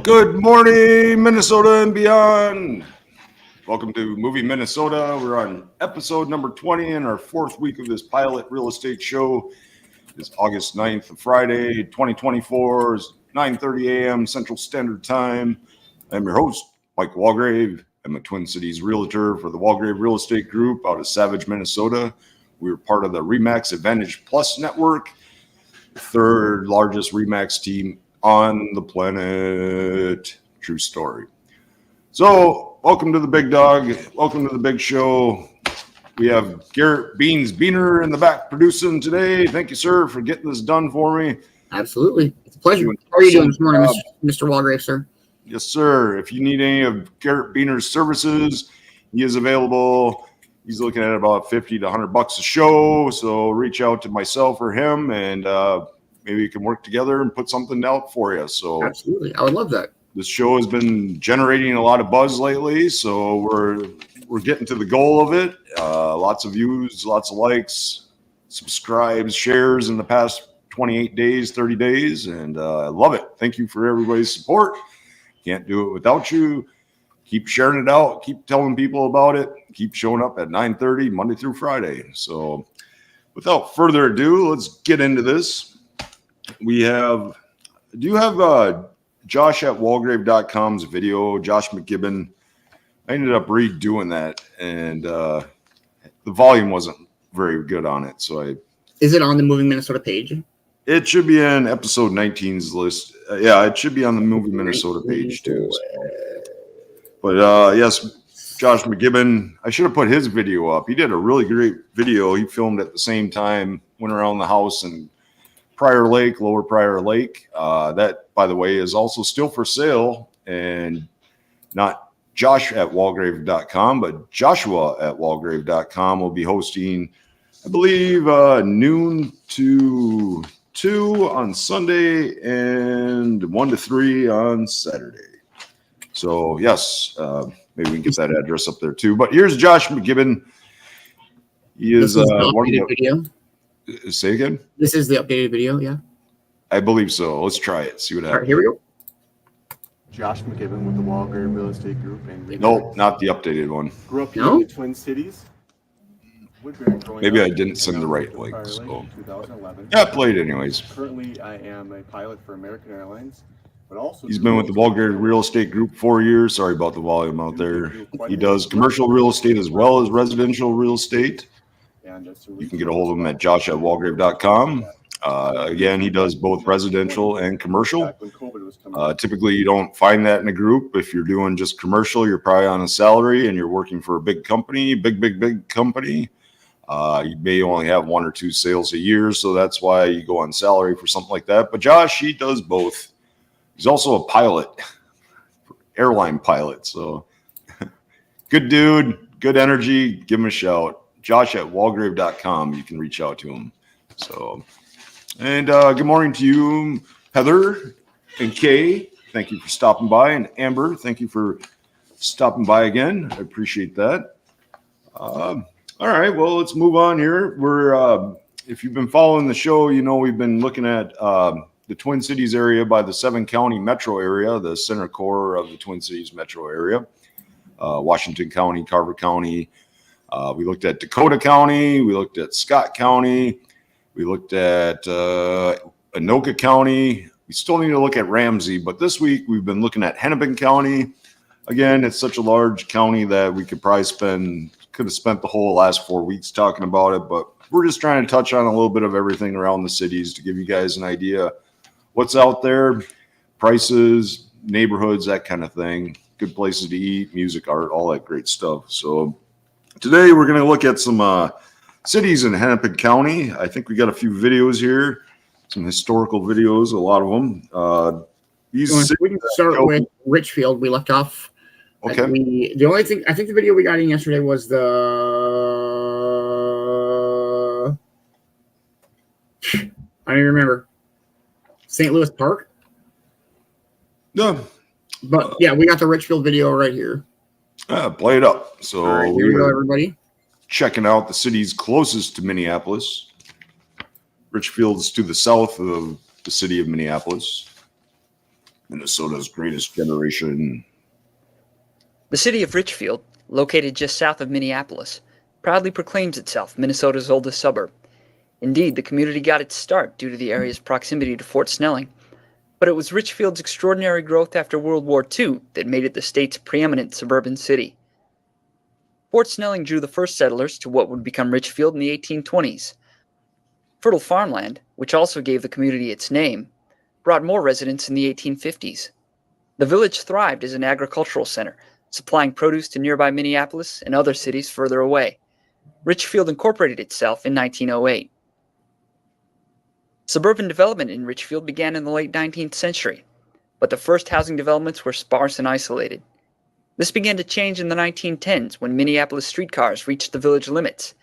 Good morning, Minnesota and beyond. Welcome to Movie Minnesota. We're on episode number 20 in our fourth week of this pilot real estate show. It's August 9th, Friday, 2024, 9:30 a.m. Central Standard Time. I'm your host, Michael Walgrave. I'm a Twin Cities realtor for the Walgrave Real Estate Group out of Savage, Minnesota. We're part of the RE/MAX Advantage Plus network, the third largest RE/MAX team on the planet. True story. So, welcome to the big dog. Welcome to the big show. We have Garrett Beans Beaner in the back producing today. Thank you, sir, for getting this done for me. Absolutely. It's a pleasure. How are you doing this morning, Mr. Walgrave, sir? Yes, sir. If you need any of Garrett Beaner's services, he is available. He's looking at about $50 to $100 a show. So reach out to myself or him, and maybe we can work together and put something out for you. So absolutely, I would love that. This show has been generating a lot of buzz lately, so we're getting to the goal of it. Lots of views, lots of likes, subscribes, shares in the past 28 days, 30 days, and I love it. Thank you for everybody's support. Can't do it without you. Keep sharing it out. Keep telling people about it. Keep showing up at 9:30 Monday through Friday. So without further ado, let's get into this. Do you have Josh at Walgrave.com's video, Josh McGibbon? I ended up redoing that, and the volume wasn't very good on it. So Is it on the Moving Minnesota page? It should be in episode 19's list. Yeah, it should be on the Movie Minnesota page too. But yes, Josh McGibbon, I should have put his video up. He did a really great video. He filmed at the same time, went around the house in Prior Lake, Lower Prior Lake. That, by the way, is also still for sale, and not Josh at Walgrave.com, but Joshua at Walgrave.com will be hosting, I believe, noon to 2 on Sunday and 1 to 3 on Saturday. So, yes, maybe we can get that address up there too. But here's Josh McGibbon. He is one of the video. Say again? This is the updated video, yeah? I believe so. Let's try it. See what happens. All right, here we go. Josh McGibbon with the Walgrave Real Estate Group. And nope, not the updated one. Grew up here in the Twin Cities. Maybe I didn't send the right link. So. 2011. Yeah, I played anyways. Currently, I am a pilot for American Airlines. But also he's been with the Walgrave Real Estate Group 4 years. Sorry about the volume out there. He does commercial real estate as well as residential real estate. You can get a hold of him at josh@walgrave.com. Again, he does both residential and commercial. Typically, you don't find that in a group. If you're doing just commercial, you're probably on a salary and you're working for a big company, big company. You may only have 1 or 2 sales a year, so that's why you go on salary for something like that. But Josh, he does both. He's also a pilot, airline pilot. So good dude, good energy. Give him a shout. Josh at Walgrave.com. You can reach out to him. So, and good morning to you, Heather and Kay. Thank you for stopping by. And Amber, thank you for stopping by again. I appreciate that. All right, well, let's move on here. If you've been following the show, you know we've been looking at the Twin Cities area by the 7-county metro area, the center core of the Twin Cities metro area, Washington County, Carver County. We looked at Dakota County. We looked at Scott County. We looked at Anoka County. We still need to look at Ramsey, but this week we've been looking at Hennepin County. Again, it's such a large county that we could have spent the whole last 4 weeks talking about it, but we're just trying to touch on a little bit of everything around the cities to give you guys an idea what's out there, prices, neighborhoods, that kind of thing, good places to eat, music, art, all that great stuff. So today we're going to look at some cities in Hennepin County. I think we got a few videos here, some historical videos, a lot of them. We can start with Richfield. We left off. Okay. The only thing, I think the video we got in yesterday was the, I don't even remember, St. Louis Park? No. But yeah, we got the Richfield video right here. Play it up. So all right, here you go, everybody. Checking out the cities closest to Minneapolis. Richfield's to the south of the city of Minneapolis. Minnesota's greatest generation. The city of Richfield, located just south of Minneapolis, proudly proclaims itself Minnesota's oldest suburb. Indeed, the community got its start due to the area's proximity to Fort Snelling, but it was Richfield's extraordinary growth after World War II that made it the state's preeminent suburban city. Fort Snelling drew the first settlers to what would become Richfield in the 1820s. Fertile farmland, which also gave the community its name, brought more residents in the 1850s. The village thrived as an agricultural center, supplying produce to nearby Minneapolis and other cities further away. Richfield incorporated itself in 1908. Suburban development in Richfield began in the late 19th century, but the first housing developments were sparse and isolated. This began to change in the 1910s when Minneapolis streetcars reached the village limits,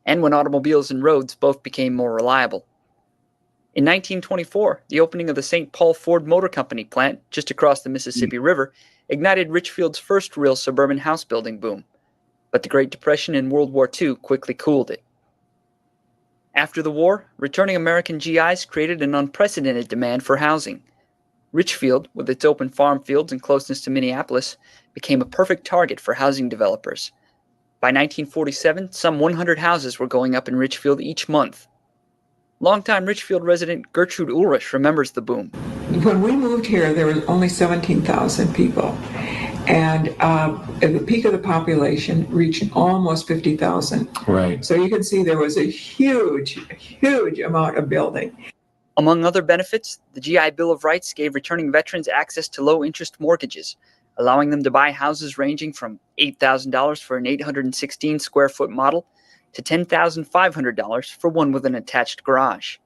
and when automobiles and roads both became more reliable. In 1924, the opening of the St. Paul Ford Motor Company plant just across the Mississippi River ignited Richfield's first real suburban house building boom, but the Great Depression and World War II quickly cooled it. After the war, returning American GIs created an unprecedented demand for housing. Richfield, with its open farm fields and closeness to Minneapolis, became a perfect target for housing developers. By 1947, some 100 houses were going up in Richfield each month. Longtime Richfield resident Gertrude Ulrich remembers the boom. When we moved here, there were only 17,000 people. And at the peak of the population reached almost 50,000. Right. So you can see there was a huge amount of building. Among other benefits, the GI Bill of Rights gave returning veterans access to low-interest mortgages, allowing them to buy houses ranging from $8,000 for an 816-square-foot model to $10,500 for one with an attached garage.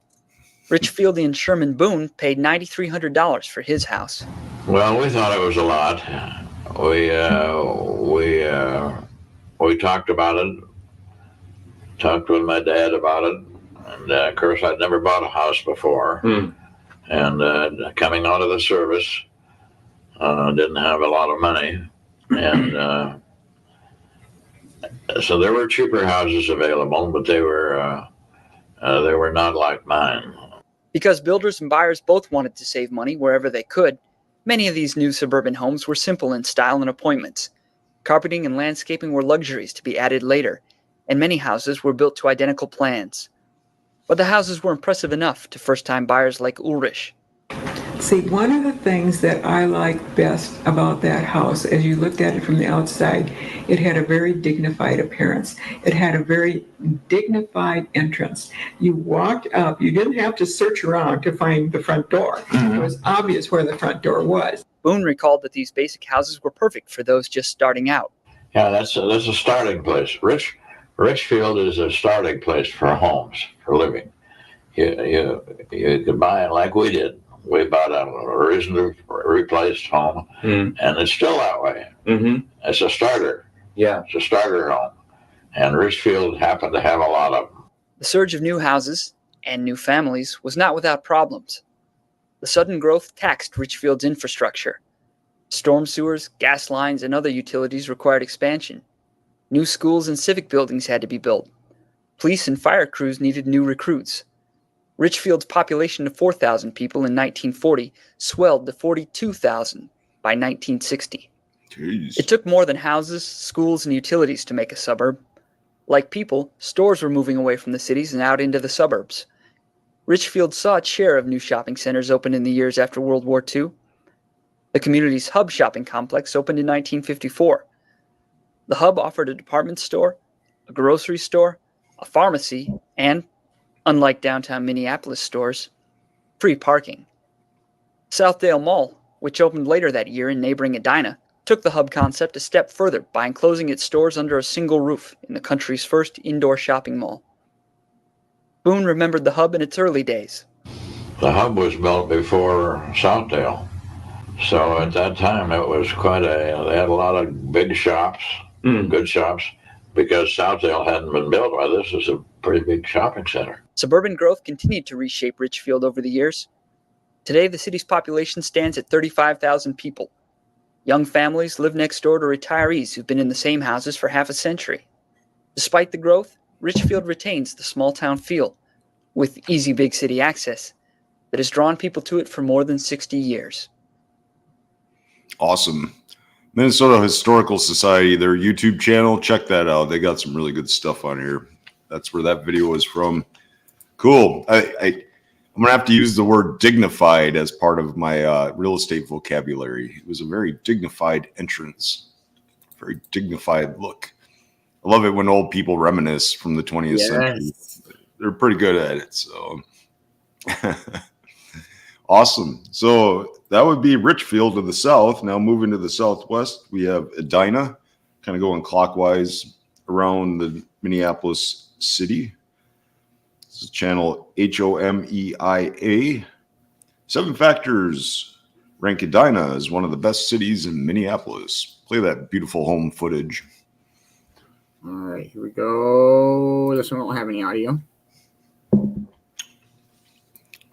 Richfieldian Sherman Boone paid $9,300 for his house. Well, we thought it was a lot. We talked about it, talked with my dad about it, and of course I'd never bought a house before. And coming out of the service, didn't have a lot of money, and so there were cheaper houses available, but they were not like mine. Because builders and buyers both wanted to save money wherever they could, many of these new suburban homes were simple in style and appointments. Carpeting and landscaping were luxuries to be added later, and many houses were built to identical plans. But the houses were impressive enough to first-time buyers like Ulrich. See, one of the things that I liked best about that house, as you looked at it from the outside, it had a very dignified appearance. It had a very dignified entrance. You walked up, you didn't have to search around to find the front door. Mm-hmm. It was obvious where the front door was. Boone recalled that these basic houses were perfect for those just starting out. Yeah, that's a starting place. Richfield is a starting place for homes, for living. You could buy it like we did. We bought a reasonably replaced home, and it's still that way. Mm-hmm. It's a starter. Yeah. It's a starter home. And Richfield happened to have a lot of them. The surge of new houses and new families was not without problems. The sudden growth taxed Richfield's infrastructure. Storm sewers, gas lines, and other utilities required expansion. New schools and civic buildings had to be built. Police and fire crews needed new recruits. Richfield's population of 4,000 people in 1940 swelled to 42,000 by 1960. Jeez. It took more than houses, schools, and utilities to make a suburb. Like people, stores were moving away from the cities and out into the suburbs. Richfield saw its share of new shopping centers open in the years after World War II. The community's Hub shopping complex opened in 1954. The Hub offered a department store, a grocery store, a pharmacy, and, unlike downtown Minneapolis stores, free parking. Southdale Mall, which opened later that year in neighboring Edina, took the Hub concept a step further by enclosing its stores under a single roof in the country's first indoor shopping mall. Boone remembered the Hub in its early days. The Hub was built before Southdale, so at that time it was they had a lot of big shops, good shops, because Southdale hadn't been built. Well, this is a pretty big shopping center. Suburban growth continued to reshape Richfield over the years. Today, the city's population stands at 35,000 people. Young families live next door to retirees who've been in the same houses for half a century. Despite the growth, Richfield retains the small-town feel, with easy big city access, that has drawn people to it for more than 60 years. Awesome. Minnesota Historical Society, their YouTube channel. Check that out. They got some really good stuff on here. That's where that video was from. Cool. I'm going to have to use the word dignified as part of my real estate vocabulary. It was a very dignified entrance, very dignified look. I love it when old people reminisce from the 20th century. They're pretty good at it. So awesome. So that would be Richfield to the south. Now moving to the southwest, we have Edina, kind of going clockwise around the Minneapolis city. This is channel HOMEIA. 7 factors rank Edina as one of the best cities in Minneapolis. Play that beautiful home footage. All right, here we go. This one won't have any audio.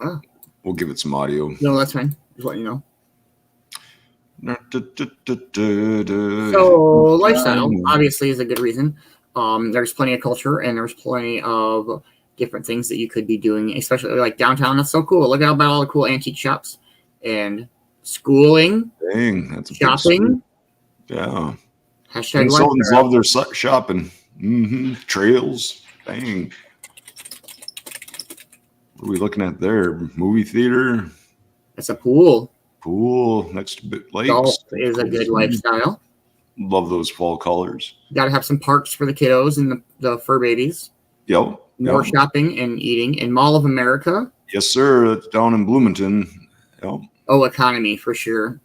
Ah, We'll give it some audio. no, that's fine. Just letting you know. So So lifestyle obviously is a good reason. There's plenty of culture and there's plenty of different things that you could be doing, especially like downtown. That's so cool. Look about all the cool antique shops and schooling, dang, that's a big shopping. yeah. Hashtag Minnesotans lifestyle. love their shopping. Trails. Dang. What are we looking at there? Movie theater, That's a pool. pool next to lakes. Golf is a good lifestyle. Love those fall colors. Got to have some parks for the kiddos and the fur babies. Yep. More Yep. shopping and eating. And Mall of America. Yes, sir. It's down in Bloomington. Yep. Oh, economy for sure.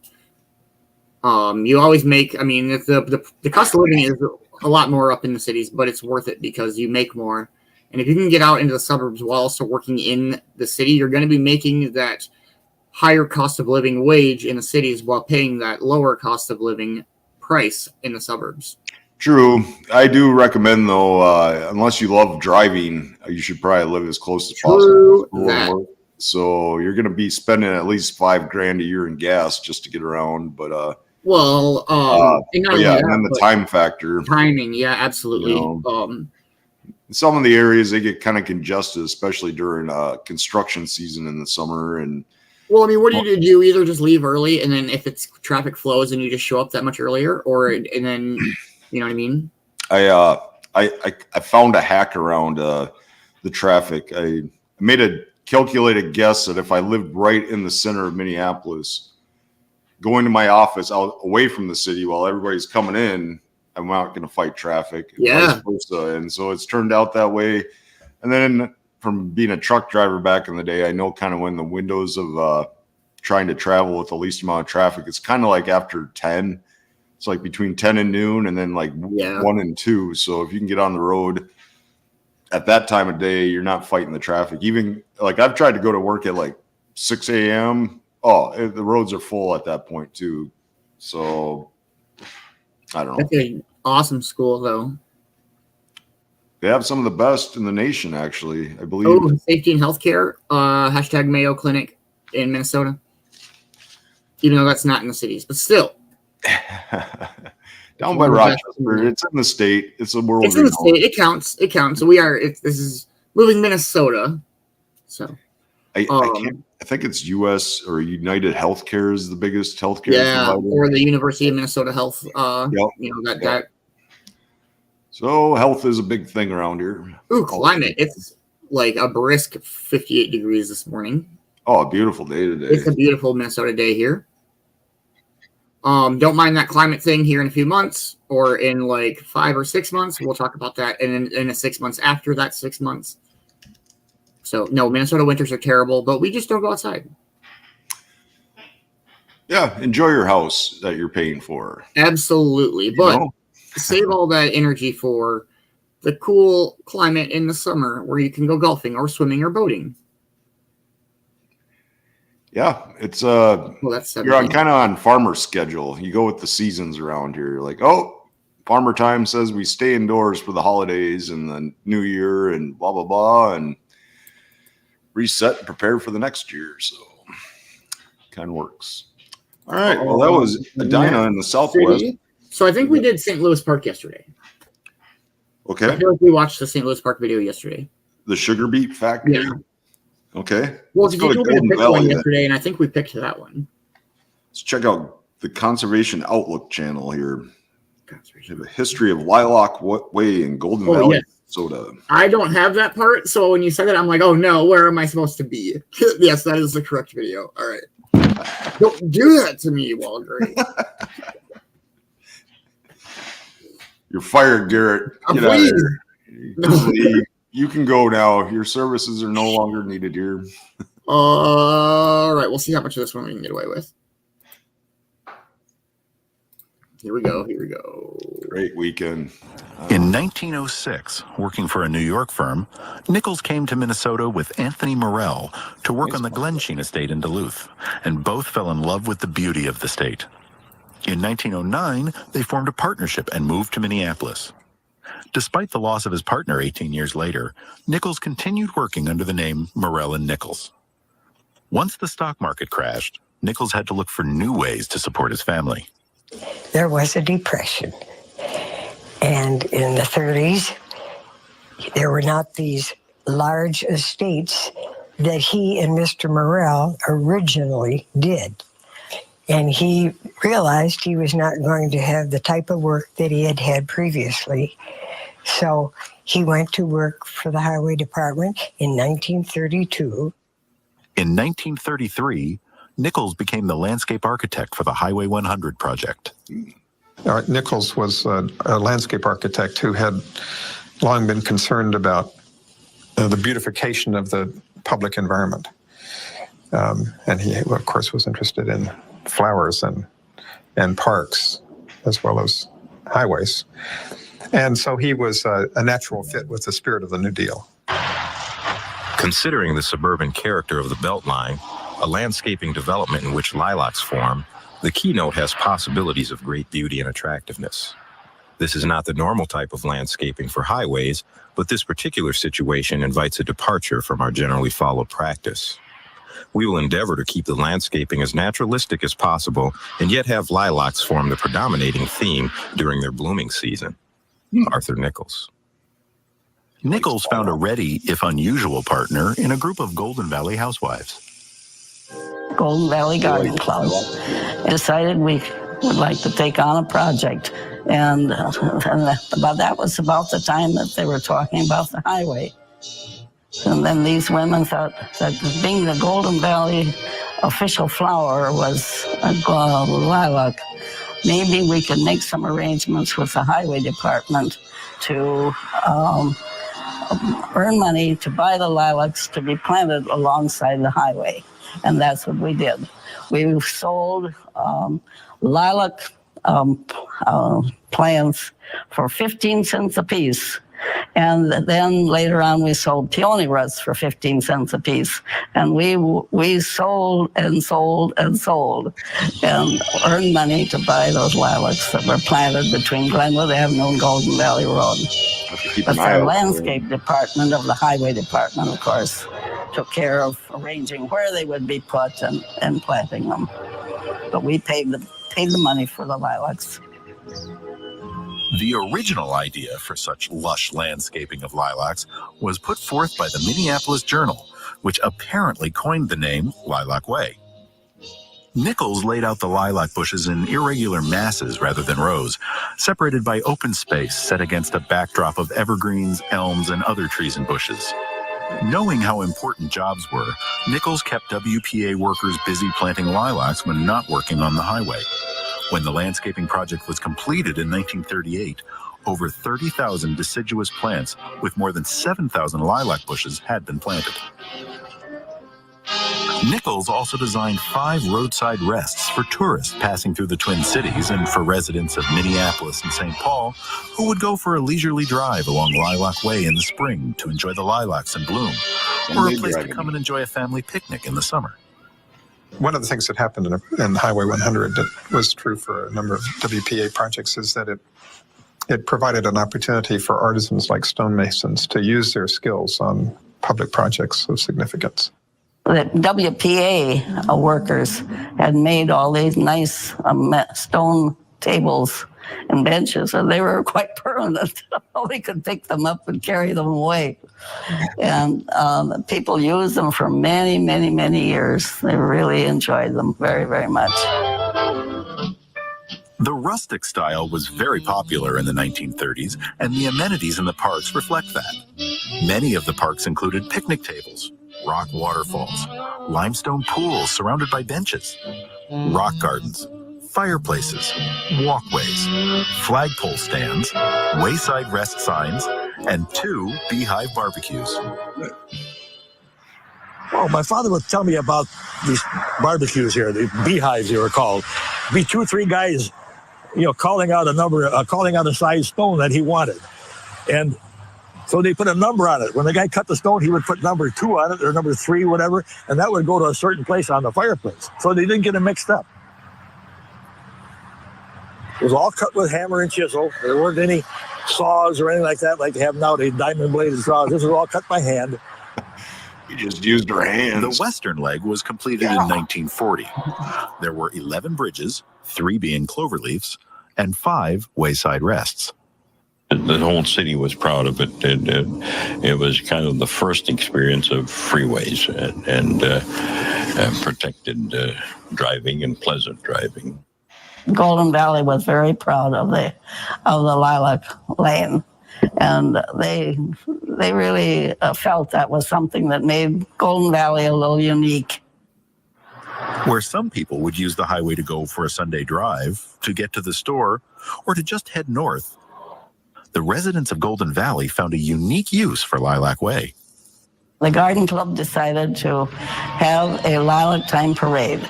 You always make. I mean, the cost of living is a lot more up in the cities, but it's worth it because you make more. And if you can get out into the suburbs while also working in the city, you're going to be making that higher cost of living wage in the cities while paying that lower cost of living price in the suburbs. True. I do recommend, though, unless you love driving, you should probably live as close as True possible. that. So you're going to be spending at least $5,000 a year in gas just to get around. But Well, and not only yeah, that, and then the but time factor. timing, yeah, absolutely. You Some of the areas they get kind of congested, especially during construction season in the summer. And Well, I mean, what do you do? Do you either just leave early, and then if it's traffic flows, and you just show up that much earlier, or and then you know what I mean? I found a hack around the traffic. I made a calculated guess that if I lived right in the center of Minneapolis, going to my office out away from the city while everybody's coming in, I'm not going to fight traffic. And Yeah. vice versa. And so it's turned out that way. And then from being a truck driver back in the day, I know kind of when the windows of trying to travel with the least amount of traffic, it's kind of like after 10. It's like between 10 and noon and then like Yeah. 1 and 2. So if you can get on the road at that time of day, you're not fighting the traffic. Even like I've tried to go to work at like 6 a.m. Oh, the roads are full at that point too. So I don't know. That's an awesome school, though. They have some of the best in the nation, actually. I believe. Oh, safety and healthcare. Hashtag Mayo Clinic in Minnesota. Even though that's not in the cities, but still. Down by Rochester. It's in the state. It's a world. It's in the state. It counts. It counts. So we are. This is moving Minnesota. So I think it's U.S. or United Healthcare is the biggest healthcare yeah, provider. or the University of Minnesota Health. Yep. You know that. So health is a big thing around here. Ooh, climate. It's like a brisk 58 degrees this morning. Oh, a beautiful day today. It's a beautiful Minnesota day here. Don't mind that climate thing here in a few months or in like 5 or 6 months. We'll talk about that. And in the 6 months after that 6 months. So no, Minnesota winters are terrible, but we just don't go outside. Yeah, enjoy your house that you're paying for. Absolutely. You But know? save all that energy for the cool climate in the summer where you can go golfing or swimming or boating. Yeah, it's Well, that's you're on kind of on farmer schedule. You go with the seasons around here. You're like, oh, farmer time says we stay indoors for the holidays and the new year and blah blah blah and reset and prepare for the next year. So kind of works. All right. Well, that was Edina in the southwest. City. So I think we did St. Louis Park yesterday. I Okay. feel like we watched the St. Louis Park video yesterday. The sugar beet factory. Yeah. Okay. Well, Let's you go to told me to Golden pick Valley one then. yesterday, and I think we picked that one. Let's check out the Conservation Outlook channel here. We have a history of Lilac Way in Golden Valley, Minnesota. I don't have that part, so when you said it, I'm like, oh no, where am I supposed to be? Yes, that is the correct video. All right. Don't do that to me, Walgrave. You're fired, Garrett. Get out of here. Leave. You can go now. Your services are no longer needed here. All right, we'll see how much of this one we can get away with. Here we go. Great weekend. In 1906, working for a New York firm, Nichols came to Minnesota with Anthony Morrell to work on the Glensheen estate in Duluth, and both fell in love with the beauty of the state. In 1909, they formed a partnership and moved to Minneapolis. Despite the loss of his partner 18 years later, Nichols continued working under the name Morrell and Nichols. Once the stock market crashed, Nichols had to look for new ways to support his family. There was a depression. And in the 30s, there were not these large estates that he and Mr. Morrell originally did. And he realized he was not going to have the type of work that he had had previously. So he went to work for the Highway Department in 1932. In 1933, Nichols became the landscape architect for the Highway 100 project. Nichols was a landscape architect who had long been concerned about the beautification of the public environment. And he, of course, was interested in flowers and parks as well as highways. And so he was a natural fit with the spirit of the New Deal. Considering the suburban character of the Beltline, a landscaping development in which lilacs form, the keynote has possibilities of great beauty and attractiveness. This is not the normal type of landscaping for highways, but this particular situation invites a departure from our generally followed practice. We will endeavor to keep the landscaping as naturalistic as possible and yet have lilacs form the predominating theme during their blooming season. Arthur Nichols. Nichols found a ready, if unusual, partner in a group of Golden Valley housewives. Golden Valley Garden Club decided we would like to take on a project. And that was about the time that they were talking about the highway. And then these women thought that being the Golden Valley official flower was a lilac, maybe we could make some arrangements with the highway department to earn money to buy the lilacs to be planted alongside the highway. And that's what we did. We sold lilac plants for 15 cents a piece. And then later on, we sold peony roots for 15 cents a piece. And we sold and sold and sold and earned money to buy those lilacs that were planted between Glenwood Avenue and Golden Valley Road. But the landscape department of the highway department, of course, took care of arranging where they would be put and planting them. But we paid the money for the lilacs. The original idea for such lush landscaping of lilacs was put forth by the Minneapolis Journal, which apparently coined the name Lilac Way. Nichols laid out the lilac bushes in irregular masses rather than rows, separated by open space set against a backdrop of evergreens, elms, and other trees and bushes. Knowing how important jobs were, Nichols kept WPA workers busy planting lilacs when not working on the highway. When the landscaping project was completed in 1938, over 30,000 deciduous plants with more than 7,000 lilac bushes had been planted. Nichols also designed 5 roadside rests for tourists passing through the Twin Cities and for residents of Minneapolis and St. Paul who would go for a leisurely drive along Lilac Way in the spring to enjoy the lilacs in bloom, or a place to come and enjoy a family picnic in the summer. One of the things that happened in Highway 100 that was true for a number of WPA projects is that it provided an opportunity for artisans like stonemasons to use their skills on public projects of significance. The WPA workers had made all these nice stone tables and benches, and they were quite permanent. We could pick them up and carry them away. And people used them for many, many, many years. They really enjoyed them very, very much. The rustic style was very popular in the 1930s, and the amenities in the parks reflect that. Many of the parks included picnic tables, rock waterfalls, limestone pools surrounded by benches, rock gardens, fireplaces, walkways, flagpole stands, wayside rest signs, and 2 beehive barbecues. Well, my father would tell me about these barbecues here, the beehives they were called. Be 2 or 3 guys, calling out a size stone that he wanted. And so they put a number on it. When the guy cut the stone, he would put number 2 on it or number 3, whatever, and that would go to a certain place on the fireplace. So they didn't get them mixed up. It was all cut with hammer and chisel. There weren't any saws or anything like that like they have nowadays, diamond bladed saws. This was all cut by hand. You just used her hands. The western leg was completed in 1940. There were 11 bridges, 3 being cloverleafs, and 5 wayside rests. The whole city was proud of it. It was kind of the first experience of freeways and protected driving and pleasant driving. Golden Valley was very proud of the Lilac Lane, and they really felt that was something that made Golden Valley a little unique. Where some people would use the highway to go for a Sunday drive, to get to the store, or to just head north, the residents of Golden Valley found a unique use for Lilac Way. The Garden Club decided to have a Lilac Time Parade.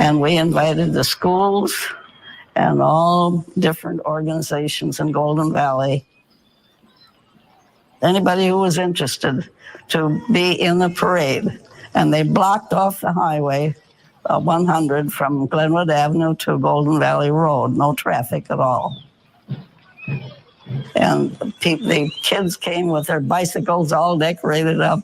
And we invited the schools and all different organizations in Golden Valley, anybody who was interested, to be in the parade. And they blocked off the highway 100 from Glenwood Avenue to Golden Valley Road, no traffic at all. And the kids came with their bicycles all decorated up.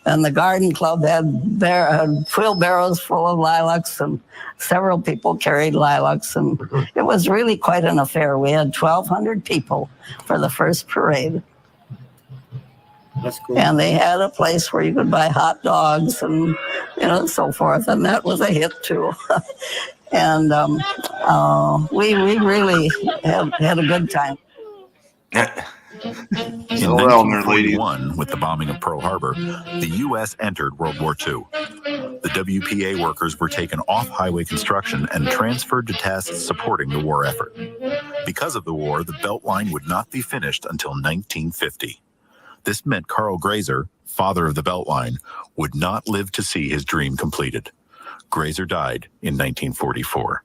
And the garden club had wheelbarrows full of lilacs, and several people carried lilacs. And it was really quite an affair. We had 1,200 people for the first parade. That's cool. And they had a place where you could buy hot dogs and so forth. And that was a hit too. And we really had a good time. In 1941, with the bombing of Pearl Harbor, the U.S. entered World War II. The WPA workers were taken off highway construction and transferred to tasks supporting the war effort. Because of the war, the Beltline would not be finished until 1950. This meant Carl Grazer, father of the Beltline, would not live to see his dream completed. Grazer died in 1944.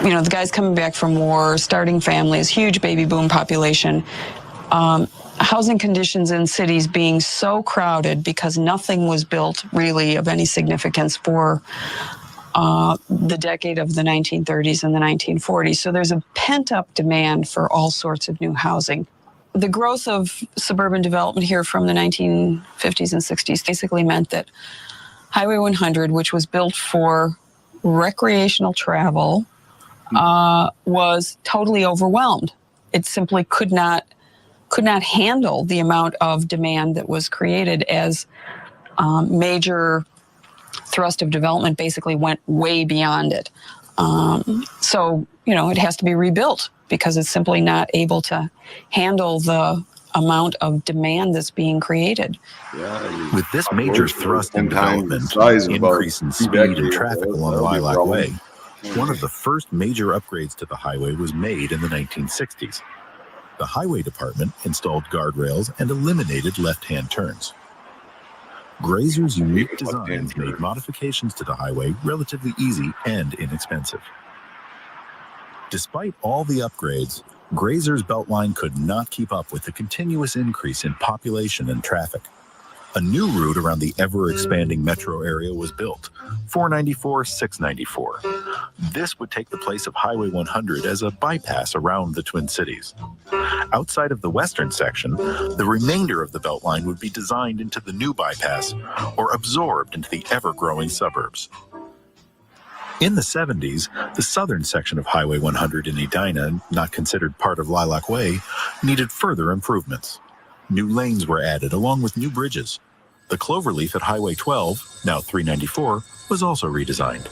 The guys coming back from war, starting families, huge baby boom population, housing conditions in cities being so crowded because nothing was built really of any significance for the decade of the 1930s and the 1940s. So there's a pent-up demand for all sorts of new housing. The growth of suburban development here from the 1950s and 60s basically meant that Highway 100, which was built for recreational travel, was totally overwhelmed. It simply could not handle the amount of demand that was created as major thrust of development basically went way beyond it. So it has to be rebuilt because it's simply not able to handle the amount of demand that's being created. With this major thrust in development, increase in speed and traffic along Lilac Way, one of the first major upgrades to the highway was made in the 1960s. The highway department installed guardrails and eliminated left-hand turns. Grazer's unique designs made modifications to the highway relatively easy and inexpensive. Despite all the upgrades, Grazer's Beltline could not keep up with the continuous increase in population and traffic. A new route around the ever-expanding metro area was built, 494-694. This would take the place of Highway 100 as a bypass around the Twin Cities. Outside of the western section, the remainder of the Beltline would be designed into the new bypass or absorbed into the ever-growing suburbs. In the 70s, the southern section of Highway 100 in Edina, not considered part of Lilac Way, needed further improvements. New lanes were added along with new bridges. The cloverleaf at Highway 12, now 394, was also redesigned.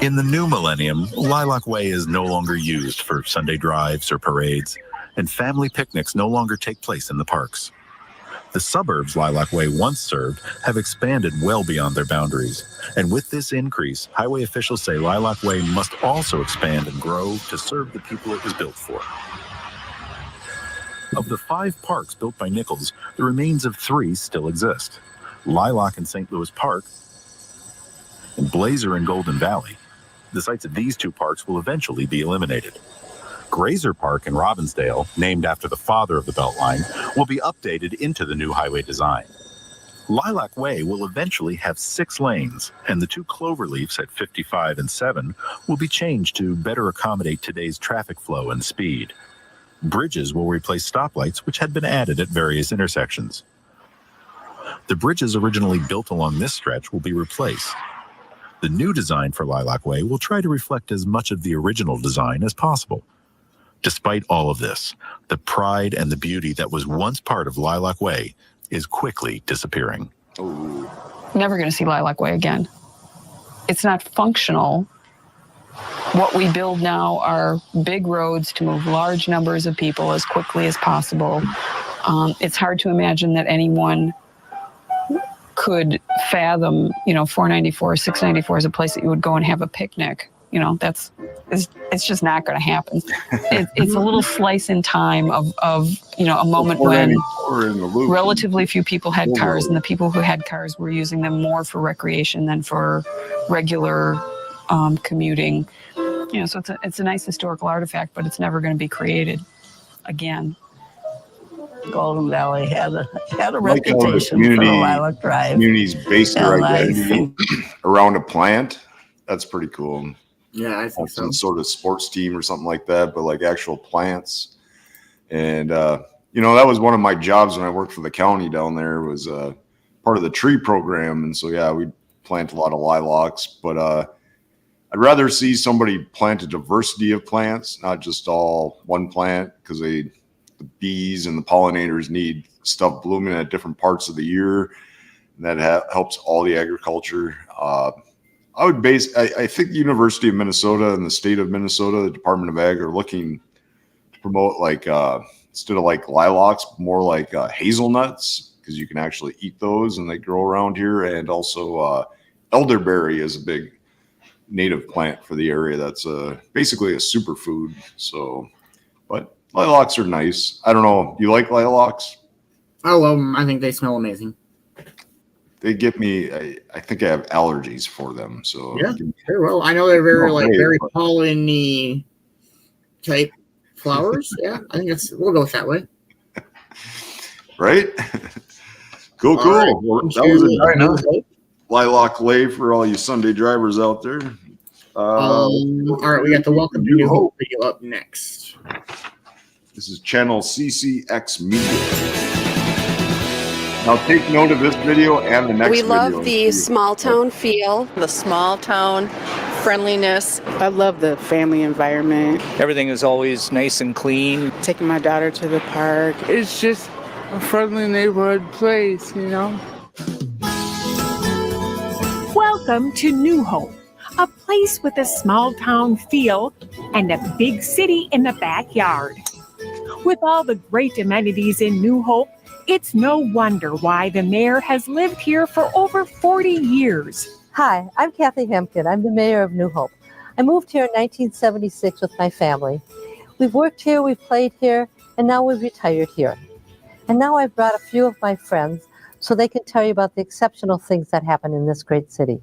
In the new millennium, Lilac Way is no longer used for Sunday drives or parades, and family picnics no longer take place in the parks. The suburbs Lilac Way once served have expanded well beyond their boundaries, and with this increase, highway officials say Lilac Way must also expand and grow to serve the people it was built for. Of the 5 parks built by Nichols, the remains of 3 still exist: Lilac in St. Louis Park and Blazer in Golden Valley. The sites of these 2 parks will eventually be eliminated. Grazer Park in Robbinsdale, named after the father of the Beltline, will be updated into the new highway design. Lilac Way will eventually have 6 lanes, and the 2 cloverleafs at 55 and 7 will be changed to better accommodate today's traffic flow and speed. Bridges will replace stoplights, which had been added at various intersections. The bridges originally built along this stretch will be replaced. The new design for Lilac Way will try to reflect as much of the original design as possible. Despite all of this, the pride and the beauty that was once part of Lilac Way is quickly disappearing. Never going to see Lilac Way again. It's not functional. What we build now are big roads to move large numbers of people as quickly as possible. It's hard to imagine that anyone could fathom, 494, 694 is a place that you would go and have a picnic. It's just not going to happen. It's a little slice in time of a moment when relatively few people had cars, and the people who had cars were using them more for recreation than for regular commuting. So it's a nice historical artifact, but it's never going to be created again. Golden Valley had a reputation for a Lilac Drive. Communities base their identity around a plant. That's pretty cool. Yeah, I think so. Some sort of sports team or something like that, but like actual plants. And that was one of my jobs when I worked for the county down there, was part of the tree program. And so yeah, we plant a lot of lilacs, but I'd rather see somebody plant a diversity of plants, not just all one plant, because the bees and the pollinators need stuff blooming at different parts of the year, and that helps all the agriculture. I think the University of Minnesota and the state of Minnesota, the Department of Ag, are looking to promote instead of like lilacs, more like hazelnuts, because you can actually eat those and they grow around here. And also elderberry is a big native plant for the area. That's basically a superfood. So, but lilacs are nice. I don't know. You like lilacs? I love them. I think they smell amazing. They get me. I think I have allergies for them. So yeah, very well. I know they're very pollen-y type flowers. Yeah, I think we'll go with that way. Right? Cool. Right, well, that was a dynamic Lilac Way for all you Sunday drivers out there. All right, we got the Welcome to New Hope video up next. This is channel CCX Media. Now take note of this video and the next video. We love the small town feel, the small town friendliness. I love the family environment. Everything is always nice and clean. Taking my daughter to the park. It's just a friendly neighborhood place, Welcome to New Hope, a place with a small town feel and a big city in the backyard. With all the great amenities in New Hope, it's no wonder why the mayor has lived here for over 40 years. Hi, I'm Kathy Hempkin. I'm the mayor of New Hope. I moved here in 1976 with my family. We've worked here, we've played here, and now we've retired here. And now I've brought a few of my friends so they can tell you about the exceptional things that happen in this great city.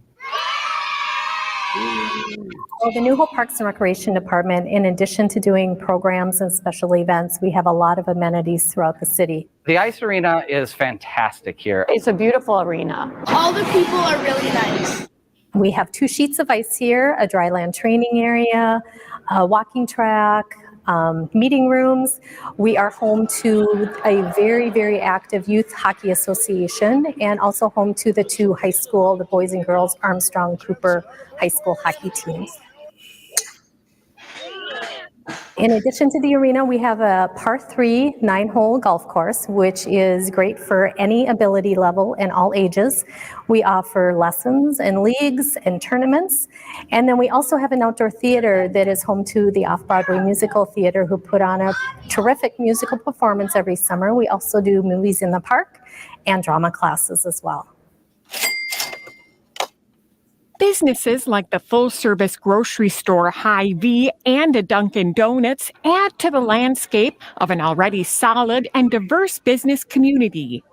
Well, the New Hope Parks and Recreation Department, in addition to doing programs and special events, we have a lot of amenities throughout the city. The ice arena is fantastic here. It's a beautiful arena. All the people are really nice. We have 2 sheets of ice here, a dry land training area, a walking track, meeting rooms. We are home to a very, very active youth hockey association, and also home to the 2 high school, the boys and girls Armstrong Cooper high school hockey teams. In addition to the arena, we have a par 3 9-hole golf course, which is great for any ability level and all ages. We offer lessons and leagues and tournaments. And then we also have an outdoor theater that is home to the Off-Broadway Musical Theater, who put on a terrific musical performance every summer. We also do movies in the park and drama classes as well. Businesses like the full-service grocery store Hy-Vee and a Dunkin' Donuts add to the landscape of an already solid and diverse business community.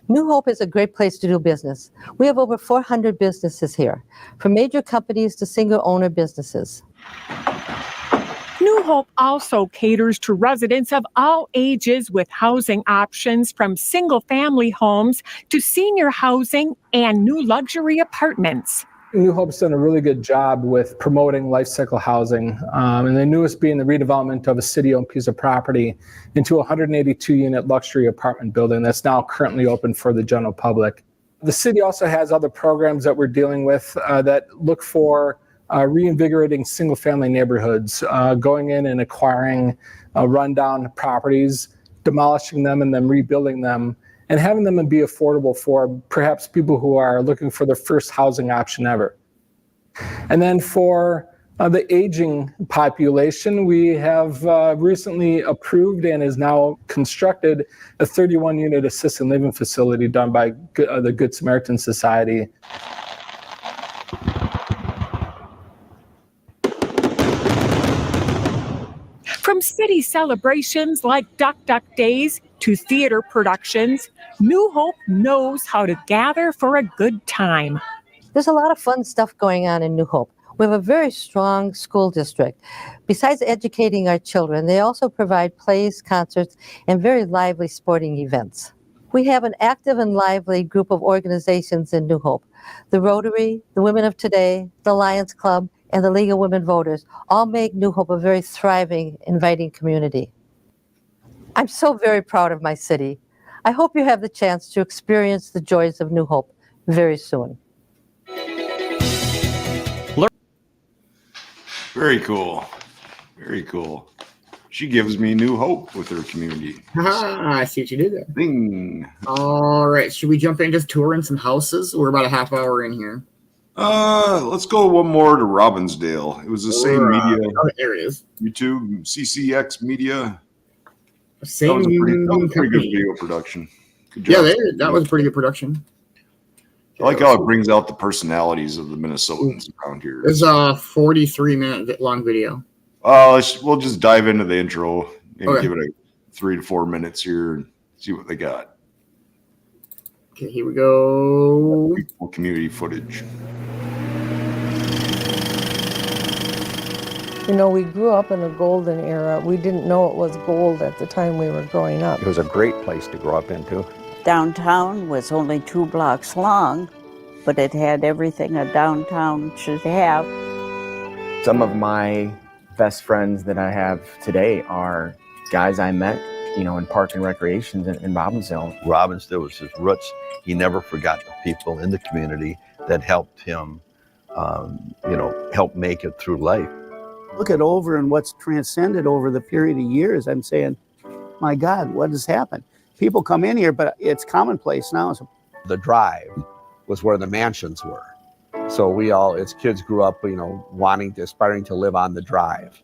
New Hope is a great place to do business. We have over 400 businesses here, from major companies to single-owner businesses. New Hope also caters to residents of all ages with housing options from single-family homes to senior housing and new luxury apartments. New Hope's done a really good job with promoting life cycle housing, and the newest being the redevelopment of a city-owned piece of property into a 182-unit luxury apartment building that's now currently open for the general public. The city also has other programs that we're dealing with that look for reinvigorating single-family neighborhoods, going in and acquiring rundown properties, demolishing them, and then rebuilding them, and having them be affordable for perhaps people who are looking for their first housing option ever. And then for the aging population, we have recently approved and is now constructed a 31-unit assisted living facility done by the Good Samaritan Society. From city celebrations like Duck Duck Days to theater productions, New Hope knows how to gather for a good time. There's a lot of fun stuff going on in New Hope. We have a very strong school district. Besides educating our children, they also provide plays, concerts, and very lively sporting events. We have an active and lively group of organizations in New Hope. The Rotary, the Women of Today, the Lions Club, and the League of Women Voters all make New Hope a very thriving, inviting community. I'm so very proud of my city. I hope you have the chance to experience the joys of New Hope very soon. Very cool. Very cool. She gives me new hope with her community. I see what you did there. Bing. All right, should we jump in just touring some houses? We're about a half hour in here. Let's go one more to Robbinsdale. It was the same media. Oh, there it is. YouTube, CCX Media. Same That was a pretty good company. video production. Good Yeah, job. that was a pretty good production. I like how it brings out the personalities of the Minnesotans around here. It's a 43-minute long video. We'll just dive into the intro and Okay. give it a 3 to 4 minutes here and see what they got. Okay, here we go. Community footage. You know, we grew up in a golden era. We didn't know it was gold at the time we were growing up. It was a great place to grow up into. Downtown was only 2 blocks long, but it had everything a downtown should have. Some of my best friends that I have today are guys I met, in park and recreations in Robbinsdale. Robbinsdale was his roots. He never forgot the people in the community that helped him, help make it through life. Look at over and what's transcended over the period of years. I'm saying, my God, what has happened? People come in here, but it's commonplace now. So The drive was where the mansions were. So we all, as kids, grew up, aspiring to live on the drive.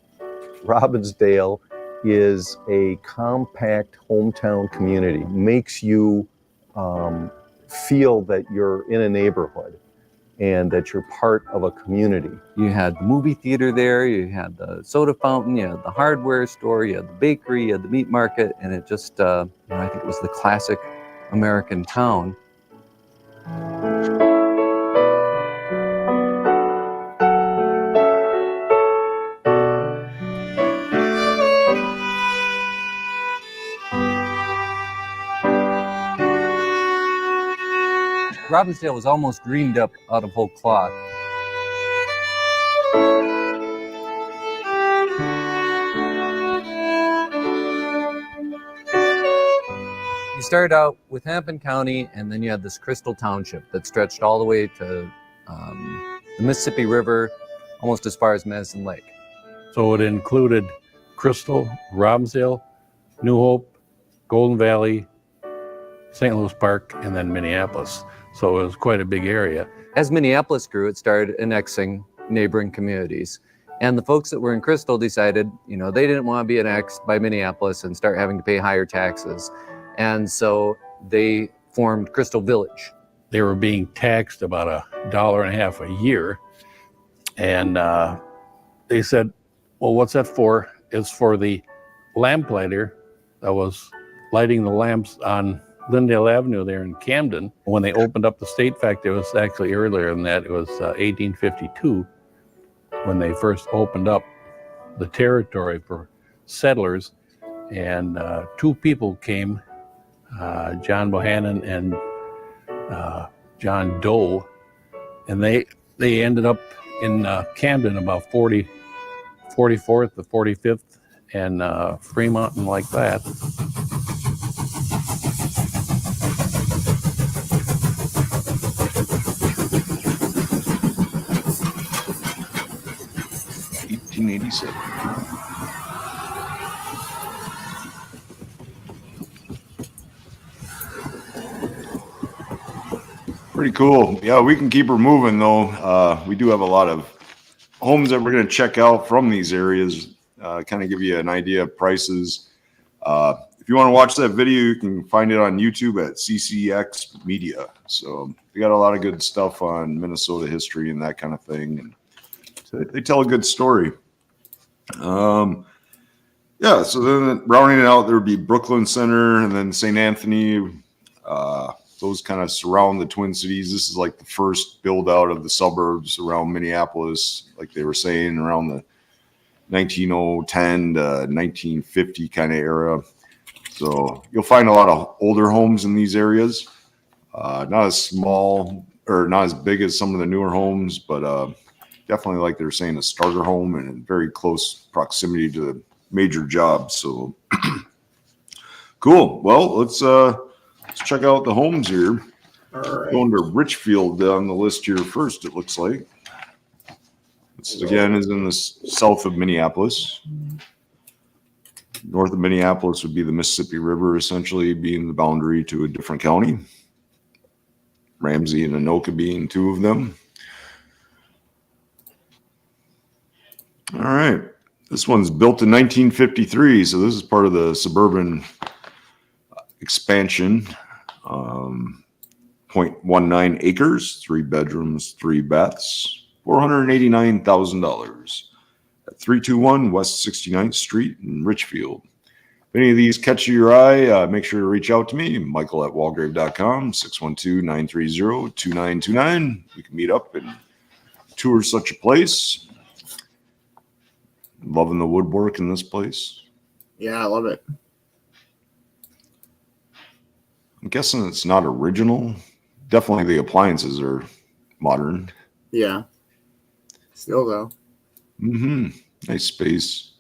Robbinsdale is a compact hometown community. Makes you feel that you're in a neighborhood and that you're part of a community. You had the movie theater there, you had the soda fountain, you had the hardware store, you had the bakery, you had the meat market, and it just, I think it was the classic American town. Robbinsdale was almost dreamed up out of whole cloth. You started out with Hennepin County, and then you had this Crystal Township that stretched all the way to the Mississippi River, almost as far as Medicine Lake. So it included Crystal, Robbinsdale, New Hope, Golden Valley, St. Louis Park, and then Minneapolis. So it was quite a big area. As Minneapolis grew, it started annexing neighboring communities. And the folks that were in Crystal decided, they didn't want to be annexed by Minneapolis and start having to pay higher taxes. And so they formed Crystal Village. They were being taxed about $1.50 a year. And they said, well, what's that for? It's for the lamplighter that was lighting the lamps on Lyndale Avenue there in Camden. When they opened up the state factory, it was actually earlier than that. It was 1852 when they first opened up the territory for settlers. And two people came, John Bohannon and John Doe, and they ended up in Camden about 44th to 45th and Fremont and like that. Pretty cool. Yeah, we can keep her moving though. We do have a lot of homes that we're going to check out from these areas, kind of give you an idea of prices. If you want to watch that video, you can find it on YouTube at CCX Media. So we got a lot of good stuff on Minnesota history and that kind of thing. And so they tell a good story. Yeah, so then rounding it out, there would be Brooklyn Center and then St. Anthony. Those kind of surround the Twin Cities. This is like the first build out of the suburbs around Minneapolis, like they were saying, around the 1910 to 1950 kind of era. So you'll find a lot of older homes in these areas. Not as small or not as big as some of the newer homes, but definitely, like they were saying, a starter home and in very close proximity to the major jobs. So cool. Well, let's check out the homes here. All right. Going to Richfield on the list here first, it looks like. This again is in the south of Minneapolis. North of Minneapolis would be the Mississippi River, essentially being the boundary to a different county. Ramsey and Anoka being two of them. All right. This one's built in 1953, so this is part of the suburban expansion. 0.19 acres, 3 bedrooms, 3 baths, $489,000 at 321 West 69th Street in Richfield. If any of these catch your eye, make sure to reach out to me, Michael at Walgrave.com, 612-930-2929. We can meet up and tour such a place. Loving the woodwork in this place. Yeah, I love it. I'm guessing it's not original. Definitely the appliances are modern. Yeah. Still though. Mm-hmm. Nice space.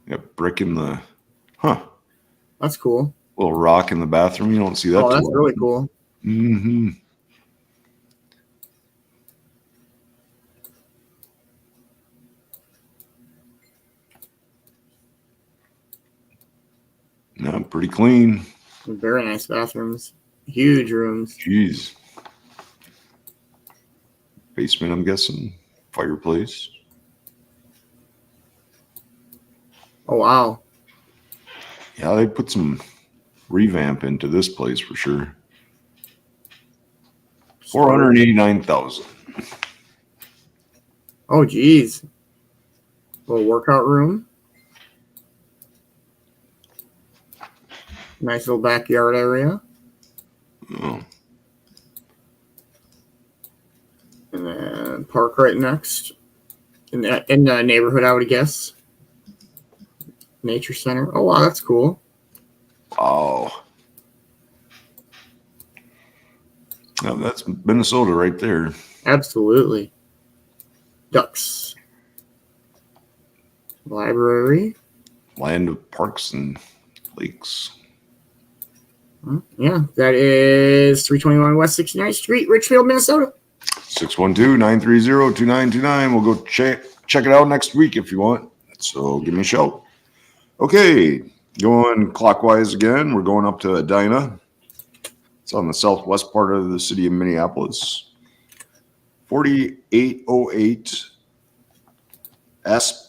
Got brick in the That's cool. Little rock in the bathroom. You don't see that. Oh, that's really cool. Mm-hmm. No, pretty clean. Very nice bathrooms. Huge rooms. Jeez. Basement, I'm guessing. Fireplace. Oh, wow. Yeah, they put some revamp into this place for sure. 489,000. Oh, geez. Little workout room. Nice little backyard area. Oh. And then park right next. In the neighborhood, I would guess. Nature center. Oh, wow, that's cool. Oh. Oh, that's Minnesota right there. Absolutely. Ducks. Library. Land of parks and lakes. Yeah, that is 321 West 69th Street, Richfield, Minnesota. 612-930-2929. We'll go check it out next week if you want. So give me a shout. Okay, going clockwise again. We're going up to Edina. It's on the southwest part of the city of Minneapolis. 4808 Aspasia.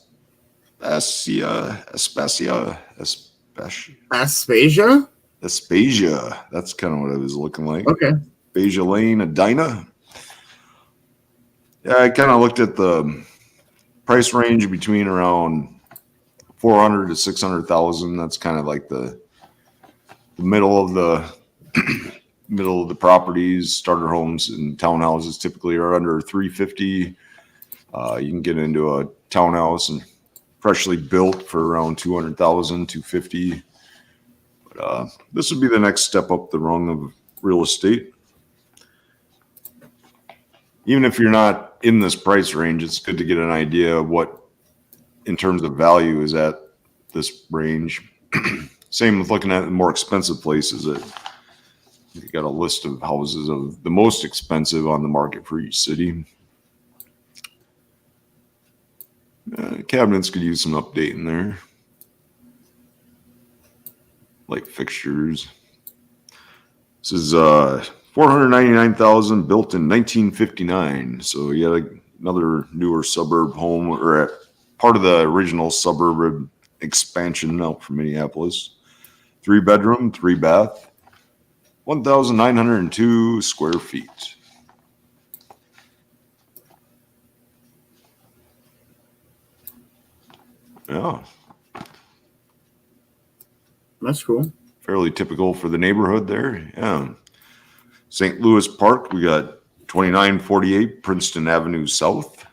That's kind of what it was looking like. Okay. Aspasia Lane, Edina. Yeah, I kind of looked at the price range between around 400 to 600,000. That's kind of like the middle of the middle of the properties. Starter homes and townhouses typically are under 350. You can get into a townhouse and freshly built for around 200,000, 250. But this would be the next step up the rung of real estate. Even if you're not in this price range, it's good to get an idea of what, in terms of value, is at this range. Same with looking at the more expensive places. You got a list of houses of the most expensive on the market for each city. Cabinets could use some updating there, like fixtures. This is 499,000, built in 1959. So you got another newer suburb home, or part of the original suburb expansion out from Minneapolis. 3-bedroom, 3-bath, 1,902 square feet. Yeah. That's cool. Fairly typical for the neighborhood there. Yeah. St. Louis Park, we got 2948 Princeton Avenue South.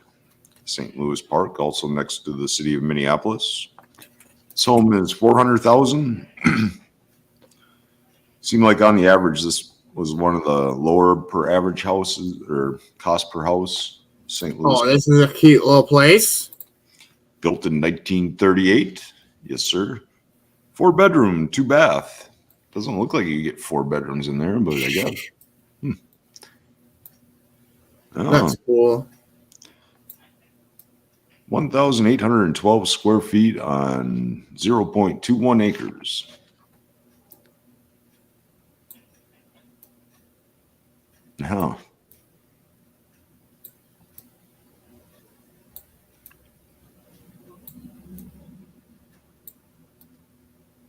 St. Louis Park, also next to the city of Minneapolis. This home is 400,000. Seemed like on the average, this was one of the lower per average houses or cost per house. St. Louis. Oh, this is a cute little place. Built in 1938. Yes, sir. 4-bedroom, 2-bath. Doesn't look like you get 4 bedrooms in there, but I guess. Oh. That's cool. 1,812 square feet on 0.21 acres. Now,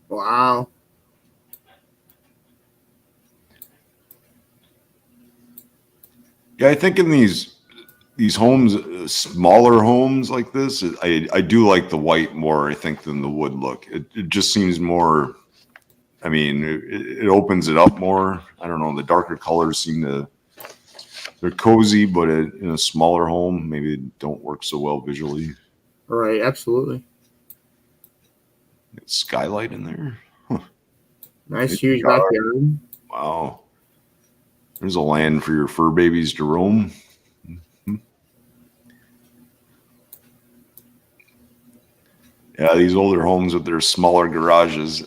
wow. Yeah, I think in these homes, smaller homes like this, I do like the white more, I think, than the wood look. It just seems more, I mean, it opens it up more. I don't know, the darker colors they're cozy, but in a smaller home, maybe it don't work so well visually. Right, absolutely. Skylight in there. Huh. Nice, huge backyard. Wow. There's a land for your fur babies to roam. Mm-hmm. Yeah, these older homes with their smaller garages.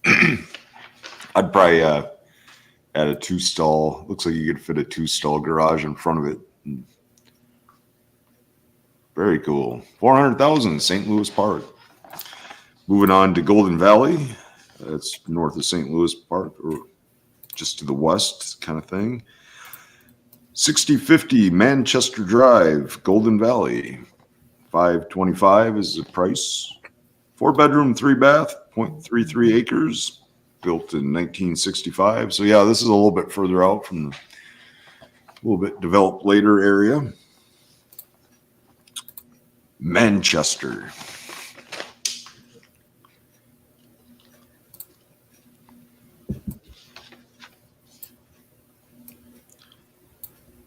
I'd probably add a 2-stall. Looks like you could fit a 2-stall garage in front of it. Very cool. 400,000, St. Louis Park. Moving on to Golden Valley. That's north of St. Louis Park, or just to the west kind of thing. 6050 Manchester Drive, Golden Valley. 525 is the price. 4-bedroom, 3-bath, 0.33 acres, built in 1965. So yeah, this is a little bit further out from the little bit developed later area. Manchester.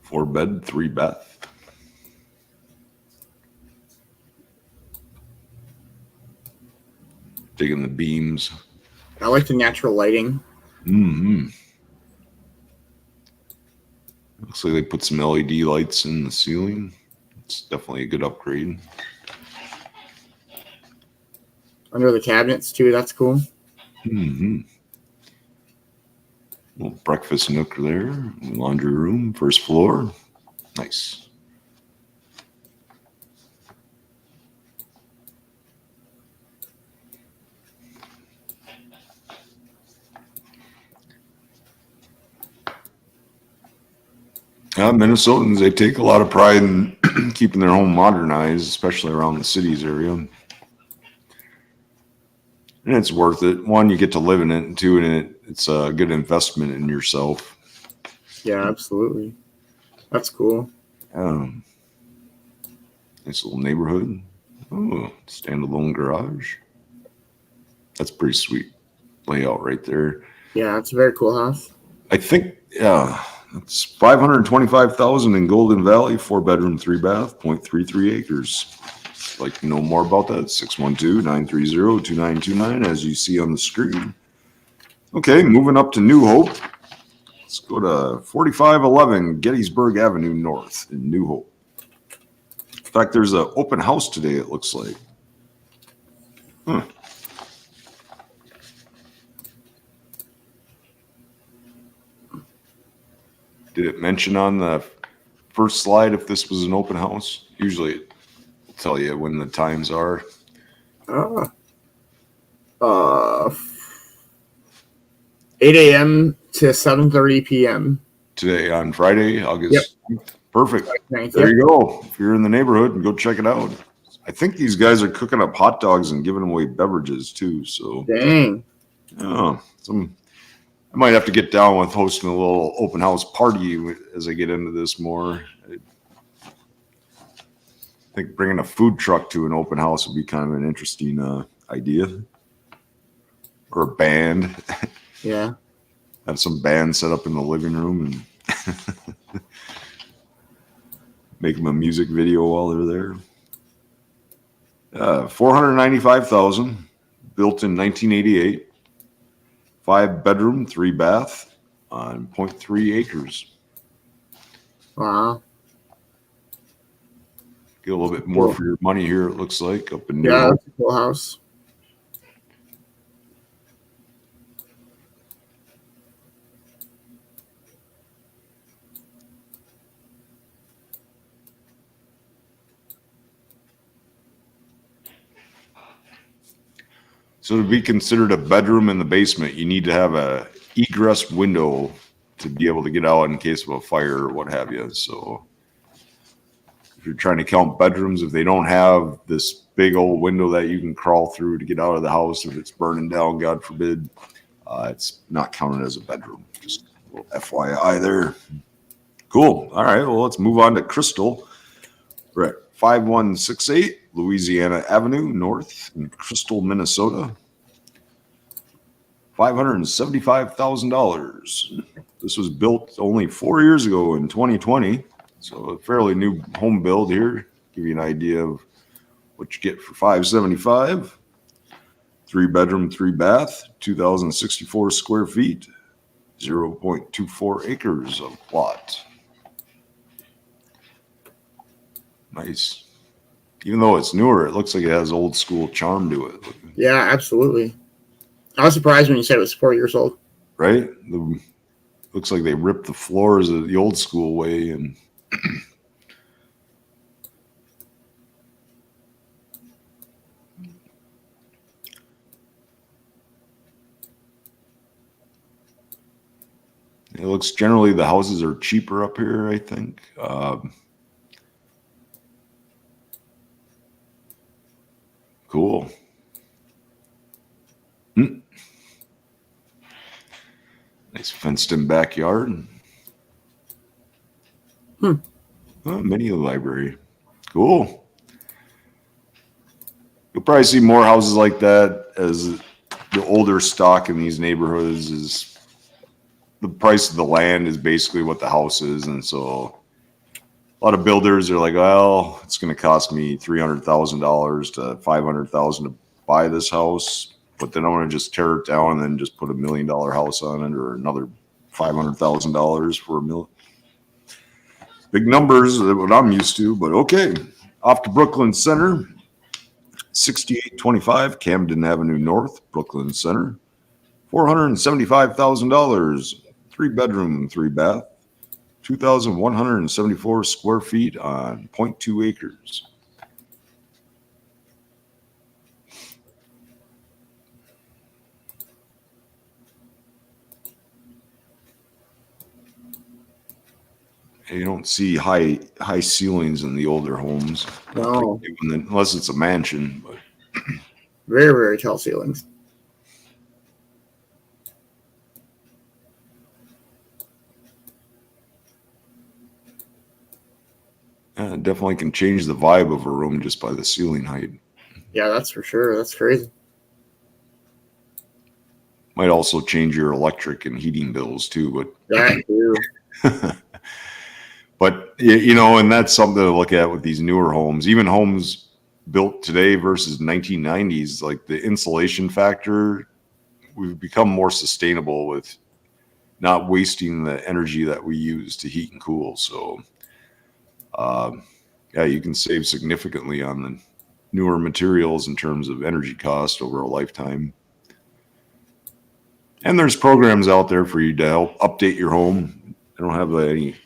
Four-bed, 3-bath. Digging the beams. I like the natural lighting. Mm-hmm. Looks like they put some LED lights in the ceiling. It's definitely a good upgrade. Under the cabinets too, that's cool. Mm-hmm. Little breakfast nook there. Laundry room, first floor. Nice. Minnesotans, they take a lot of pride in keeping their home modernized, especially around the cities area. And it's worth it. One, you get to live in it, and two, it's a good investment in yourself. Yeah, absolutely. That's cool. Nice little neighborhood. Oh, standalone garage. That's pretty sweet layout right there. Yeah, it's a very cool house. I think, it's $525,000 in Golden Valley, 4-bedroom, 3-bath, 0.33 acres. If you'd like to know more about that, 612-930-2929, as you see on the screen. Okay, moving up to New Hope. Let's go to 4511 Gettysburg Avenue North in New Hope. In fact, there's an open house today, it looks like. Huh. Did it mention on the first slide if this was an open house? Usually it will tell you when the times are. 8 a.m. to 7:30 p.m. Today on Friday, August. Yep. Perfect. Nice. There you go. If you're in the neighborhood, go check it out. I think these guys are cooking up hot dogs and giving away beverages too. So dang. I might have to get down with hosting a little open house party as I get into this more. I think bringing a food truck to an open house would be kind of an interesting idea. Or a band. Yeah. Have some band set up in the living room and make them a music video while they're there. $495,000, built in 1988. 5-bedroom, 3-bath on 0.3 acres. Wow. Get a little bit more for your money here, it looks like, up in New Yeah, York. that's a cool house. So to be considered a bedroom in the basement, you need to have a egress window to be able to get out in case of a fire or what have you. So if you're trying to count bedrooms, if they don't have this big old window that you can crawl through to get out of the house, if it's burning down, God forbid, it's not counted as a bedroom. Just a little FYI there. Cool. All right. Well, let's move on to Crystal. We're at 5168 Louisiana Avenue North in Crystal, Minnesota. $575,000. This was built only 4 years ago in 2020. So a fairly new home build here. Give you an idea of what you get for $575,000. 3-bedroom, 3-bath, 2,064 square feet, 0.24 acres of plot. Nice. Even though it's newer, it looks like it has old school charm to it. Yeah, absolutely. I was surprised when you said it was 4 years old. Right? Looks like they ripped the floors the old school way and it looks generally the houses are cheaper up here, I think. Cool. Nice fenced-in backyard. Mini library. Cool. You'll probably see more houses like that as the older stock in these neighborhoods is the price of the land is basically what the house is. And so a lot of builders are like, well, it's going to cost me $300,000 to $500,000 to buy this house, but then I want to just tear it down and then just put $1 million house on it or another $500,000 for $1 million. Big numbers are what I'm used to, but okay. Off to Brooklyn Center, 6825 Camden Avenue North, Brooklyn Center. $475,000, 3-bedroom, 3-bath, 2,174 square feet on 0.2 acres. You don't see high ceilings in the older homes. No. Unless it's a mansion. But very, very tall ceilings. Yeah, it definitely can change the vibe of a room just by the ceiling height. Yeah, that's for sure. That's crazy. Might also change your electric and heating bills too, but that too. But you know, and that's something to look at with these newer homes, even homes built today versus 1990s. Like the insulation factor, we've become more sustainable with not wasting the energy that we use to heat and cool. So, yeah, you can save significantly on the newer materials in terms of energy cost over a lifetime. And there's programs out there for you to help update your home. I don't have any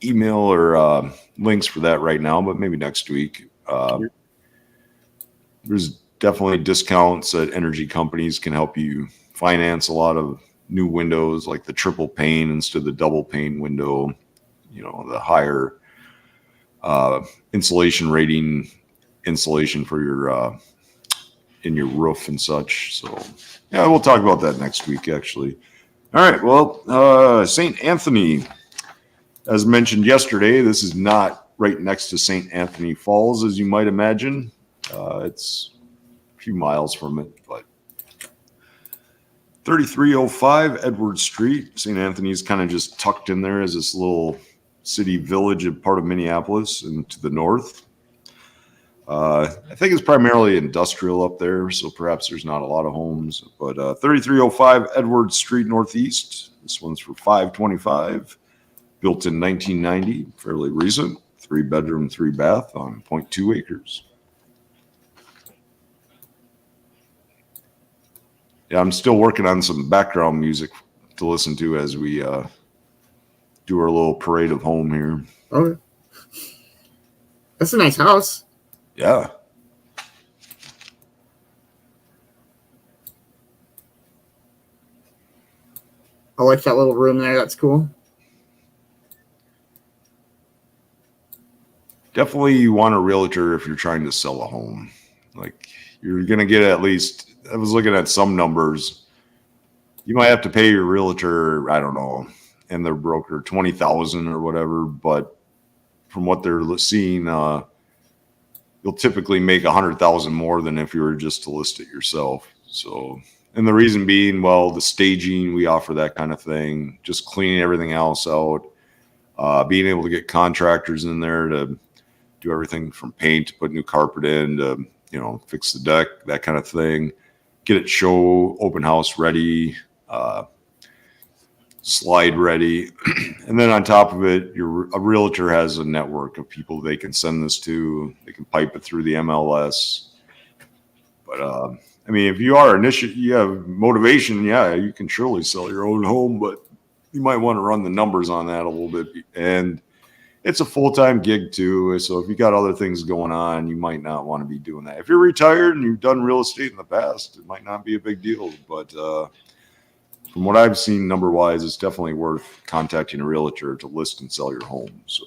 email or links for that right now, but maybe next week. There's definitely discounts that energy companies can help you finance a lot of new windows, like the triple pane instead of the double pane window, you know, the higher insulation rating insulation for your in your roof and such. So yeah, we'll talk about that next week actually. All right, well, St. Anthony, as mentioned yesterday, this is not right next to St. Anthony Falls as you might imagine. It's a few miles from it, but 3305 Edward Street. St. Anthony's kind of just tucked in there as this little city village, a part of Minneapolis, and to the north. I think it's primarily industrial up there, so perhaps there's not a lot of homes. But 3305 Edward Street Northeast. This one's for $525. Built in 1990, fairly recent. 3-bedroom, 3-bath on 0.2 acres. Yeah, I'm still working on some background music to listen to as we do our little parade of home here. Okay. That's a nice house. Yeah. I like that little room there. That's cool. Definitely you want a realtor if you're trying to sell a home. Like you're going to get at least, I was looking at some numbers. You might have to pay your realtor, I don't know, and their broker $20,000 or whatever, but from what they're seeing, you'll typically make $100,000 more than if you were just to list it yourself. So, and the reason being, well, the staging, we offer that kind of thing, just cleaning everything else out, being able to get contractors in there to do everything from paint to put new carpet in to, you know, fix the deck, that kind of thing, get it show open house ready, slide ready. And then on top of it, a realtor has a network of people they can send this to. They can pipe it through the MLS. But I mean, if you are you have motivation, yeah, you can surely sell your own home, but you might want to run the numbers on that a little bit. And it's a full-time gig too. So if you got other things going on, you might not want to be doing that. If you're retired and you've done real estate in the past, it might not be a big deal. But from what I've seen number-wise, it's definitely worth contacting a realtor to list and sell your home. So,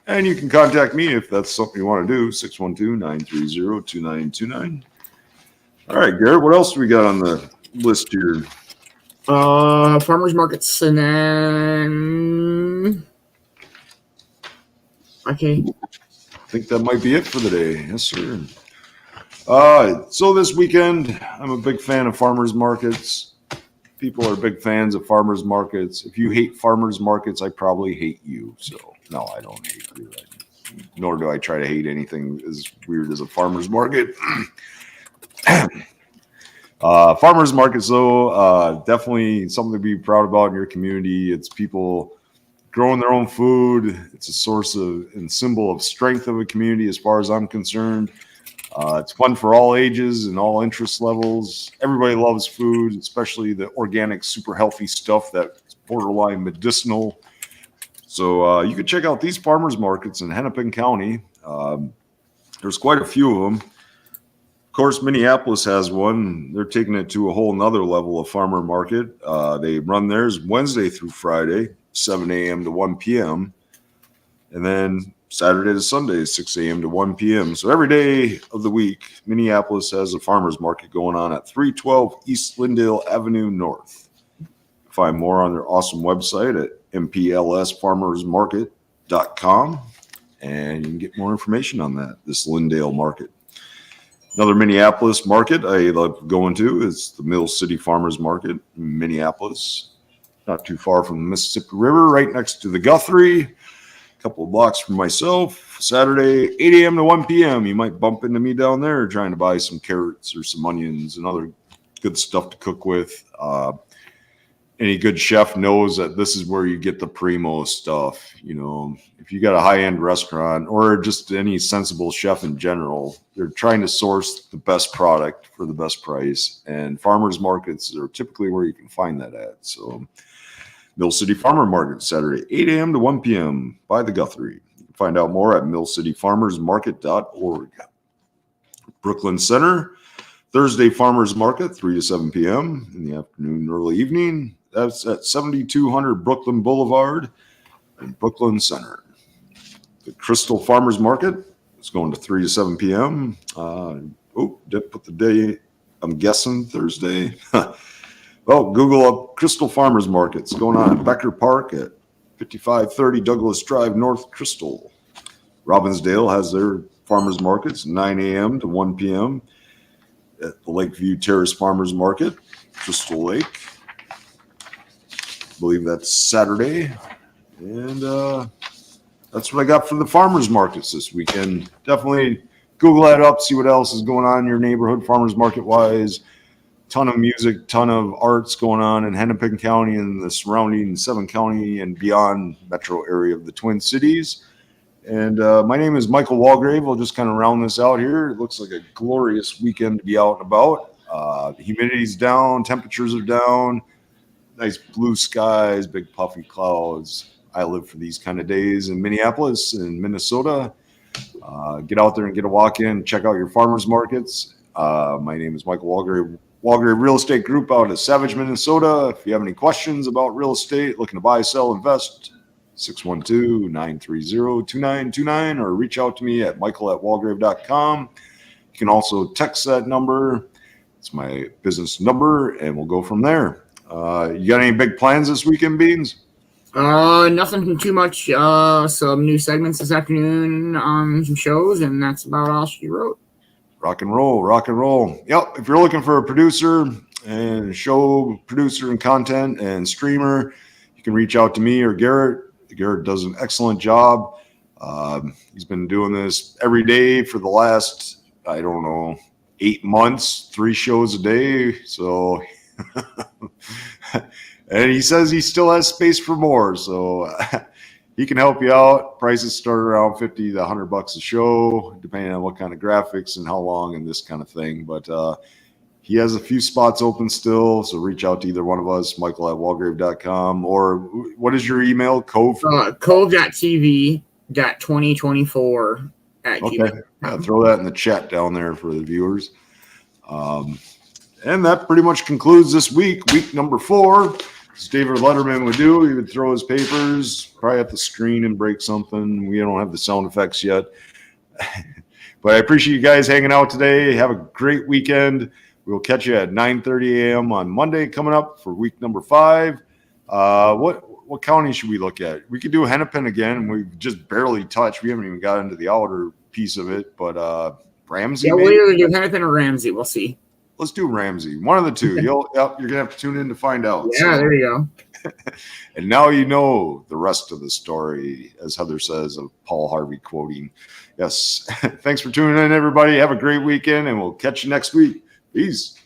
and you can contact me if that's something you want to do, 612-930-2929. All right, Garrett, what else do we got on the list here? Farmers markets, and then okay. I think that might be it for the day. Yes, sir. So this weekend, I'm a big fan of farmers markets. People are big fans of farmers markets. If you hate farmers markets, I probably hate you. So no, I don't hate you. Nor do I try to hate anything as weird as a farmers market. Farmers markets, though, definitely something to be proud about in your community. It's people growing their own food. It's a source of and symbol of strength of a community as far as I'm concerned. It's fun for all ages and all interest levels. Everybody loves food, especially the organic, super healthy stuff that's borderline medicinal. So you can check out these farmers markets in Hennepin County. There's quite a few of them. Of course, Minneapolis has one. They're taking it to a whole nother level of farmer market. They run theirs Wednesday through Friday, 7 a.m. to 1 p.m. And then Saturday to Sunday, 6 a.m. to 1 p.m. So every day of the week, Minneapolis has a farmer's market going on at 312 East Lyndale Avenue North. Find more on their awesome website at mplsfarmersmarket.com, and you can get more information on that, this Lyndale market. Another Minneapolis market I love going to is the Mill City Farmers Market in Minneapolis. Not too far from the Mississippi River, right next to the Guthrie. A couple of blocks from myself. Saturday, 8 a.m. to 1 p.m. You might bump into me down there trying to buy some carrots or some onions and other good stuff to cook with. Any good chef knows that this is where you get the primo stuff. You know, if you got a high-end restaurant or just any sensible chef in general, they're trying to source the best product for the best price. And farmers markets are typically where you can find that at. So Mill City Farmer Market, Saturday, 8 a.m. to 1 p.m. by the Guthrie. You can find out more at millcityfarmersmarket.org. Brooklyn Center, Thursday Farmers Market, 3 to 7 p.m. in the afternoon, early evening. That's at 7200 Brooklyn Boulevard in Brooklyn Center. The Crystal Farmers Market is going to 3 to 7 p.m. Didn't put the day, I'm guessing Thursday. Well, Google up Crystal Farmers Market. It's going on at Becker Park at 5530 Douglas Drive, North Crystal. Robbinsdale has their farmers markets, 9 a.m. to 1 p.m. at the Lakeview Terrace Farmers Market, Crystal Lake. I believe that's Saturday. And that's what I got for the farmers markets this weekend. Definitely Google that up, see what else is going on in your neighborhood farmers market wise. Ton of music, ton of arts going on in Hennepin County and the surrounding 7-county and beyond metro area of the Twin Cities. And my name is Michael Walgrave. We'll just kind of round this out here. It looks like a glorious weekend to be out and about. The humidity's down, temperatures are down. Nice blue skies, big puffy clouds. I live for these kind of days in Minneapolis and Minnesota. Get out there and get a walk in. Check out your farmers markets. My name is Michael Walgrave, Walgrave Real Estate Group out of Savage, Minnesota. If you have any questions about real estate, looking to buy, sell, invest, 612-930-2929, or reach out to me at michael@walgrave.com. You can also text that number. It's my business number, and we'll go from there. You got any big plans this weekend, Beans? Nothing too much. Some new segments this afternoon on some shows, and that's about all she wrote. Rock and roll, rock and roll. Yep. If you're looking for a producer and show producer and content and streamer, you can reach out to me or Garrett. Garrett does an excellent job. He's been doing this every day for the last, 8 months, 3 shows a day. So, and he says he still has space for more. So he can help you out. Prices start around $50 to $100 a show, depending on what kind of graphics and how long and this kind of thing. But he has a few spots open still, so reach out to either one of us, michael@walgrave.com, or what is your email? cove.tv.2024@gmail. Yeah, throw that in the chat down there for the viewers. And that pretty much concludes this week number 4. As David Letterman would do, he would throw his papers probably at the screen and break something. We don't have the sound effects yet. But I appreciate you guys hanging out today. Have a great weekend. We'll catch you at 9:30 a.m. on Monday coming up for week number 5. What county should we look at? We could do Hennepin again. We've just barely touched. We haven't even got into the outer piece of it. But Ramsey? Yeah, we'll either do Hennepin or Ramsey. We'll see. Let's do Ramsey. One of the two. You're going to have to tune in to find out. Yeah, there you go. And now you know the rest of the story, as Heather says, of Paul Harvey quoting. Yes. Thanks for tuning in, everybody. Have a great weekend, and we'll catch you next week. Peace.